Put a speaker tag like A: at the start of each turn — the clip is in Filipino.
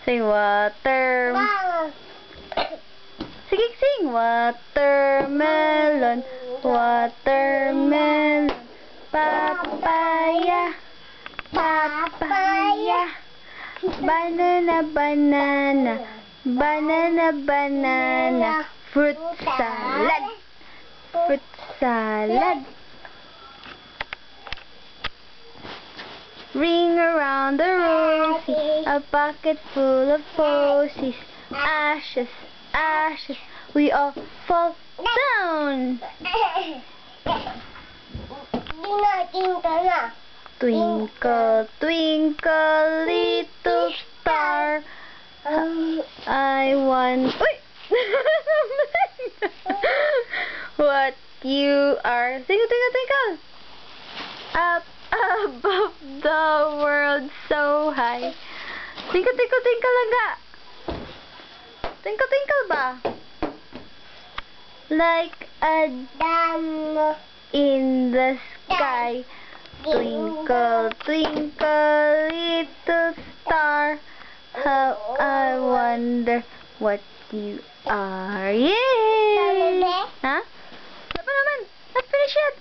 A: Sing water. Sige, sing. Watermelon. Watermelon. Papaya. Papaya. Banana, banana. Banana, banana. Fruit salad. Fruit salad. Ring around the rosy, a bucket full of posies. Ashes, ashes, we all fall down. Twinkle, twinkle, little star, I want what you are. Twinkle, twinkle, twinkle. Up above the world so high. Twinkle, twinkle, twinkle lang ga. Twinkle, twinkle ba? Like a dam in the sky. Twinkle, twinkle, little star, how I wonder what you are. Yay! Ha? Ano pa naman? Not finished yet.